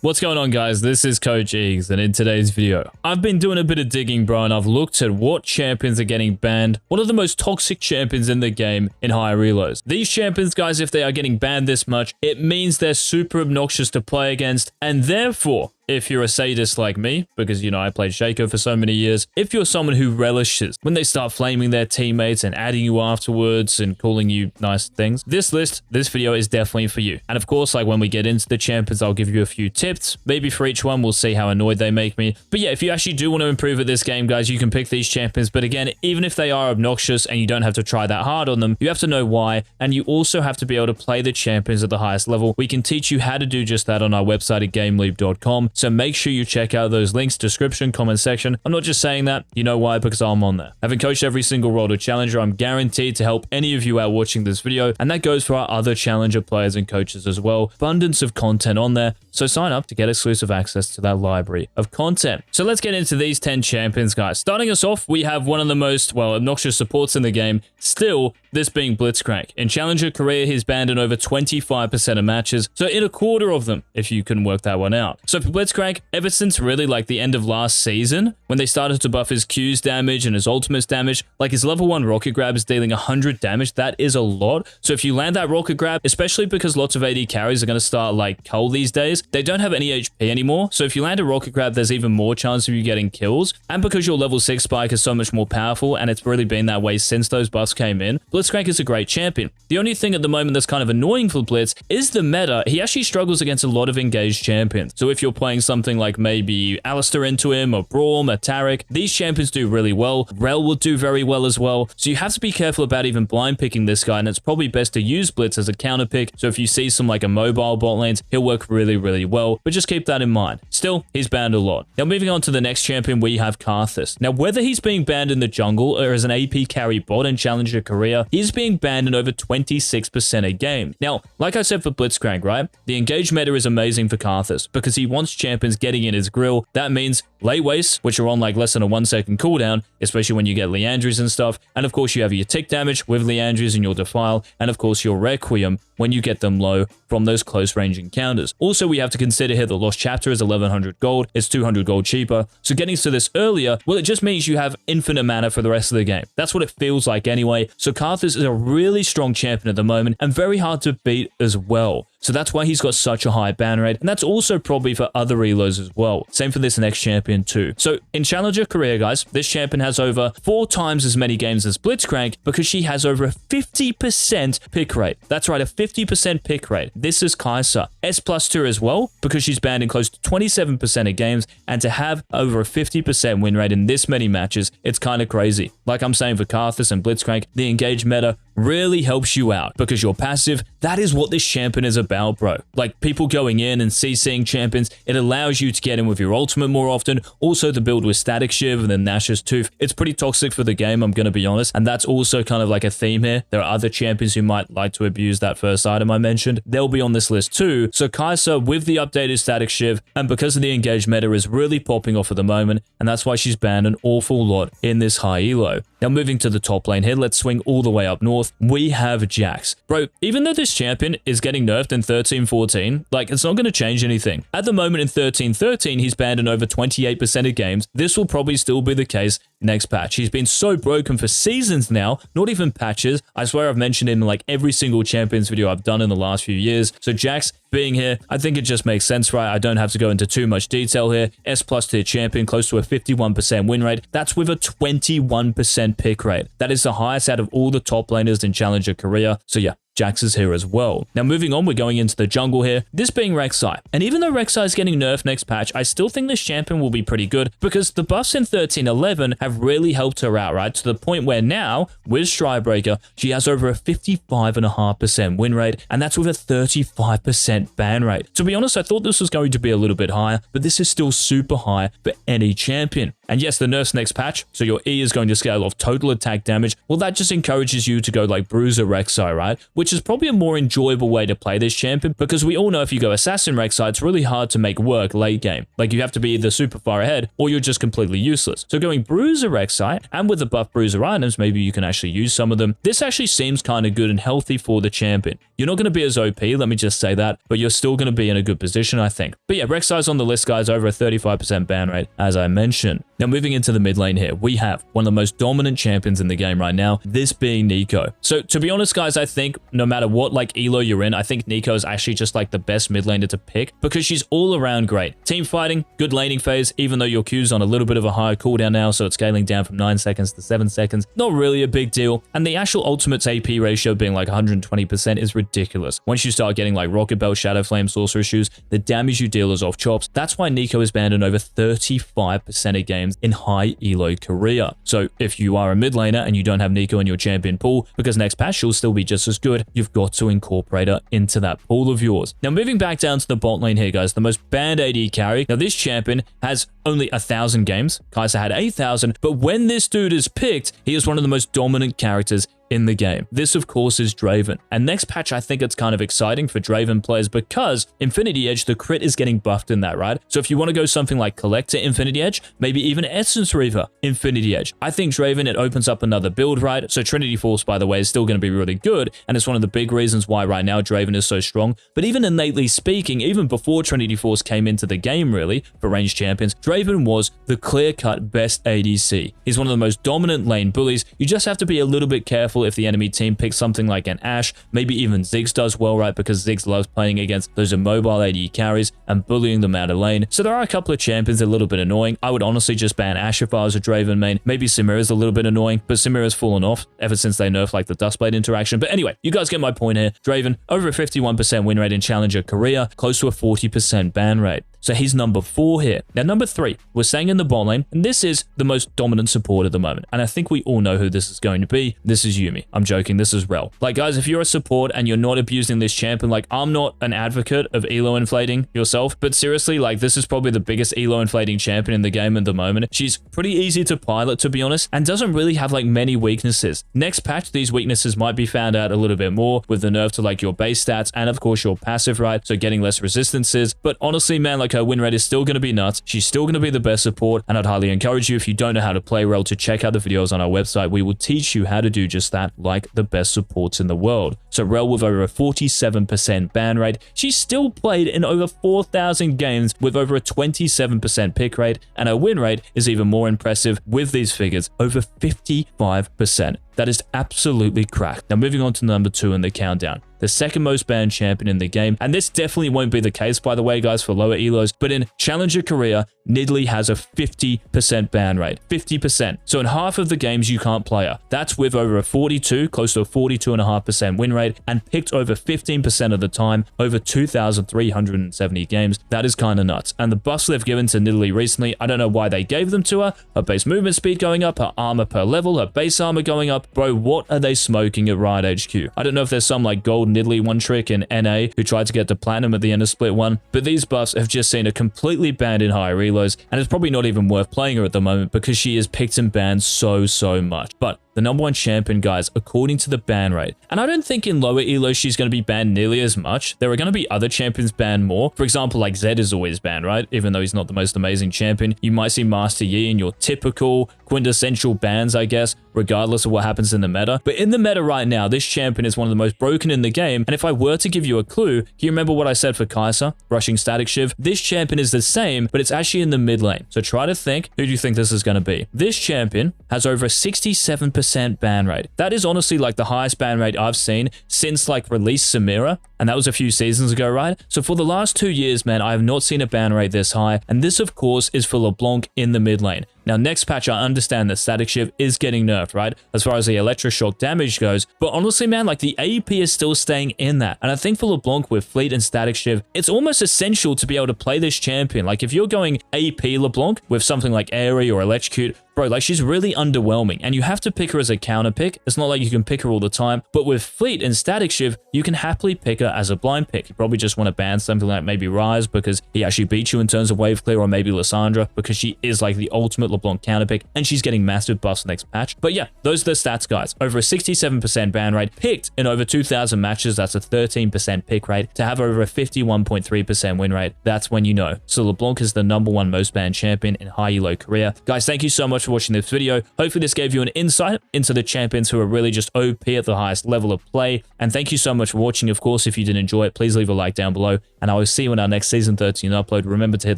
What's going on, guys? This is Coach Eags, and in today's video, I've been doing a bit of digging, bro, and I've looked at what champions are getting banned. What are the most toxic champions in the game in higher relos? These champions, guys, if they are getting banned this much, it means they're super obnoxious to play against, and therefore, if you're a sadist like me, because, you know, I played Shaco for so many years, if you're someone who relishes when they start flaming their teammates and adding you afterwards and calling you nice things, this video is definitely for you. And of course, like when we get into the champions, I'll give you a few tips. Maybe for each one, we'll see how annoyed they make me. But yeah, if you actually do want to improve at this game, guys, you can pick these champions. But again, even if they are obnoxious and you don't have to try that hard on them, you have to know why. And you also have to be able to play the champions at the highest level. We can teach you how to do just that on our website at GameLeap.com. So make sure you check out those links, description, comment section. I'm not just saying that. You know why? Because I'm on there. Having coached every single role to Challenger, I'm guaranteed to help any of you out watching this video. And that goes for our other Challenger players and coaches as well. Abundance of content on there. So sign up to get exclusive access to that library of content. So let's get into these 10 champions, guys. Starting us off, we have one of the most, well, obnoxious supports in the game. Still, this being Blitzcrank. In Challenger career, he's banned in over 25% of matches. So in a quarter of them, if you can work that one out. So for Blitzcrank, ever since really like the end of last season, when they started to buff his Q's damage and his ultimate's damage, like his level 1 rocket grab is dealing 100 damage. That is a lot. So if you land that rocket grab, especially because lots of AD carries are going to start like Cole these days, they don't have any HP anymore. So if you land a rocket grab, there's even more chance of you getting kills. And because your level 6 spike is so much more powerful, and it's really been that way since those buffs came in, Blitzcrank is a great champion. The only thing at the moment that's kind of annoying for Blitz is the meta. He actually struggles against a lot of engaged champions. So if you're playing something like maybe Alistair into him, or Braum, or Taric, these champions do really well. Rel will do very well as well. So you have to be careful about even blind picking this guy, and it's probably best to use Blitz as a counter pick. So if you see some like a mobile bot lanes, he'll work really, really well. But just keep that in mind. Still, he's banned a lot. Now moving on to the next champion, we have Karthus. Now whether he's being banned in the jungle or as an AP carry bot in Challenger career, he's being banned in over 26% a game. Now, like I said for Blitzcrank, right? The engage meta is amazing for Karthus because he wants champions getting in his grill. That means late wastes, which are on like less than a 1 second cooldown, especially when you get Leandries and stuff. And of course, you have your tick damage with Leandries and your Defile, and of course your Requiem when you get them low from those close range encounters. Also, we have to consider here the Lost Chapter is 1100 gold. It's 200 gold cheaper. So getting to this earlier, well, it just means you have infinite mana for the rest of the game. That's what it feels like anyway. So Karthus is a really strong champion at the moment and very hard to beat as well. So that's why he's got such a high ban rate. And that's also probably for other reloads as well. Same for this next champion too. So in Challenger career, guys, this champion has over 4 times as many games as Blitzcrank because she has over a 50% pick rate. That's right, a 50% pick rate. This is Kai'Sa. S+2 as well because she's banned in close to 27% of games. And to have over a 50% win rate in this many matches, it's kind of crazy. Like I'm saying for Karthus and Blitzcrank, the engage meta really helps you out because you're passive. That is what this champion is about, bro. Like people going in and CCing champions, it allows you to get in with your ultimate more often. Also the build with Static Shiv and then Nash's Tooth. It's pretty toxic for the game, I'm going to be honest. And that's also kind of like a theme here. There are other champions who might like to abuse that first item I mentioned. They'll be on this list too. So Kai'Sa with the updated Static Shiv and because of the engaged meta is really popping off at the moment. And that's why she's banned an awful lot in this high elo. Now moving to the top lane here, let's swing all the way up north. We have Jax. Bro, even though this champion is getting nerfed in 13-14, like it's not going to change anything. At the moment in 13-13, he's banned in over 28% of games. This will probably still be the case next patch. He's been so broken for seasons now, not even patches. I swear I've mentioned him in like every single champions video I've done in the last few years. So Jax being here, I think it just makes sense, right? I don't have to go into too much detail here. S+ tier champion, close to a 51% win rate. That's with a 21% pick rate. That is the highest out of all the top laners in Challenger career. So yeah, Jax is here as well. Now moving on, we're going into the jungle here, this being Rek'Sai. And even though Rek'Sai is getting nerfed next patch, I still think this champion will be pretty good because the buffs in 13-11 have really helped her out, right? To the point where now, with Stridebreaker, she has over a 55.5% win rate, and that's with a 35% ban rate. To be honest, I thought this was going to be a little bit higher, but this is still super high for any champion. And yes, the nerf's next patch, so your E is going to scale off total attack damage. Well, that just encourages you to go like Bruiser Rek'Sai, right? Which is probably a more enjoyable way to play this champion, because we all know if you go Assassin Rek'Sai, it's really hard to make work late game. Like, you have to be either super far ahead or you're just completely useless. So going Bruiser Rek'Sai, and with the buff Bruiser items, maybe you can actually use some of them. This actually seems kind of good and healthy for the champion. You're not going to be as OP, let me just say that, but you're still going to be in a good position, I think. But yeah, Rek'Sai's on the list, guys, over a 35% ban rate, as I mentioned. Now, moving into the mid lane here, we have one of the most dominant champions in the game right now, this being Neeko. So to be honest, guys, I think no matter what like elo you're in, I think Neeko is actually just like the best mid laner to pick, because she's all around great. Team fighting, good laning phase, even though your Q's on a little bit of a higher cooldown now, so it's scaling down from 9 seconds to 7 seconds. Not really a big deal. And the actual ultimate's AP ratio being like 120% is ridiculous. Once you start getting like Rocket Belt, Shadow Flame, Sorcerer Shoes, the damage you deal is off chops. That's why Neeko is banned in over 35% of games in high elo Korea. So if you are a mid laner and you don't have Neeko in your champion pool, because next patch she'll still be just as good, you've got to incorporate her into that pool of yours. Now, moving back down to the bot lane here, guys, the most banned AD carry. Now, this champion has only 1,000 games. Kai'Sa had 8,000, but when this dude is picked, he is one of the most dominant characters in the game. This, of course, is Draven. And next patch, I think it's kind of exciting for Draven players, because Infinity Edge, the crit is getting buffed in that, right? So if you want to go something like Collector Infinity Edge, maybe even Essence Reaver Infinity Edge, I think Draven, it opens up another build, right? So Trinity Force, by the way, is still going to be really good, and it's one of the big reasons why right now Draven is so strong. But even innately speaking, even before Trinity Force came into the game, really, for ranged champions, Draven was the clear-cut best ADC. He's one of the most dominant lane bullies. You just have to be a little bit careful if the enemy team picks something like an Ashe. Maybe even Ziggs does well, right? Because Ziggs loves playing against those immobile AD carries and bullying them out of lane. So there are a couple of champions a little bit annoying. I would honestly just ban Ashe if I was a Draven main. Maybe Samira's a little bit annoying, but Samira's fallen off ever since they nerfed like the Duskblade interaction. But anyway, you guys get my point here. Draven, over a 51% win rate in Challenger Korea, close to a 40% ban rate. So he's number 4 here. Now, number 3, we're staying in the bot lane, and this is the most dominant support at the moment. And I think we all know who this is going to be. This is Yuumi. I'm joking. This is Rel. Like, guys, if you're a support and you're not abusing this champion, like, I'm not an advocate of elo inflating yourself, but seriously, like, this is probably the biggest elo inflating champion in the game at the moment. She's pretty easy to pilot, to be honest, and doesn't really have, like, many weaknesses. Next patch, these weaknesses might be found out a little bit more with the nerf to, like, your base stats and, of course, your passive, right? So getting less resistances. But honestly, man, like, her win rate is still going to be nuts. She's still going to be the best support, and I'd highly encourage you, if you don't know how to play Rel, to check out the videos on our website. We will teach you how to do just that, like the best supports in the world. So Rel with over a 47% ban rate. She's still played in over 4,000 games with over a 27% pick rate, and her win rate is even more impressive with these figures, over 55%. That is absolutely cracked. Now, moving on to number 2 in the countdown, the second most banned champion in the game. And this definitely won't be the case, by the way, guys, for lower elos. But in Challenger Korea, Nidalee has a 50% ban rate. 50%. So in half of the games, you can't play her. That's with over a 42, close to a 42.5% win rate, and picked over 15% of the time, over 2,370 games. That is kind of nuts. And the buffs they've given to Nidalee recently, I don't know why they gave them to her. Her base movement speed going up, her armor per level, her base armor going up. Bro, what are they smoking at Riot HQ? I don't know if there's some like gold Nidalee one trick in NA who tried to get to platinum at the end of Split 1, but these buffs have just seen her completely banned in higher reloads, and it's probably not even worth playing her at the moment because she is picked and banned so much. But the number 1 champion, guys, according to the ban rate. And I don't think in lower elo she's going to be banned nearly as much. There are going to be other champions banned more. For example, like Zed is always banned, right? Even though he's not the most amazing champion. You might see Master Yi in your typical quintessential bans, I guess, regardless of what happens in the meta. But in the meta right now, this champion is one of the most broken in the game. And if I were to give you a clue, can you remember what I said for Kai'Sa, rushing Static Shiv? This champion is the same, but it's actually in the mid lane. So try to think, who do you think this is going to be? This champion has over a 67% ban rate. That is honestly like the highest ban rate I've seen since like release Samira, and that was a few seasons ago, right? So for the last 2 years, man, I have not seen a ban rate this high, and this of course is for LeBlanc in the mid lane. Now, next patch, I understand that Static Shiv is getting nerfed, right? As far as the electroshock damage goes. But honestly, man, like the AP is still staying in that. And I think for LeBlanc with Fleet and Static Shiv, it's almost essential to be able to play this champion. Like if you're going AP LeBlanc with something like Aerie or Electrocute, bro, like she's really underwhelming, and you have to pick her as a counter pick. It's not like you can pick her all the time, but with Fleet and Static Shiv, you can happily pick her Oscar as a blind pick. You probably just want to ban something like maybe Ryze because he actually beat you in terms of wave clear, or maybe Lissandra because she is like the ultimate LeBlanc counter pick and she's getting massive buffs next patch. But yeah, those are the stats, guys. Over a 67% ban rate, picked in over 2,000 matches. That's a 13% pick rate. To have over a 51.3% win rate, that's when you know. So LeBlanc is the #1 most banned champion in high elo career. Guys, thank you so much for watching this video. Hopefully this gave you an insight into the champions who are really just OP at the highest level of play. And thank you so much for watching. Of course, if you did enjoy it, please leave a like down below. And I will see you in our next Season 13 upload. Remember to hit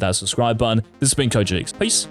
that subscribe button. This has been Coach X. Peace.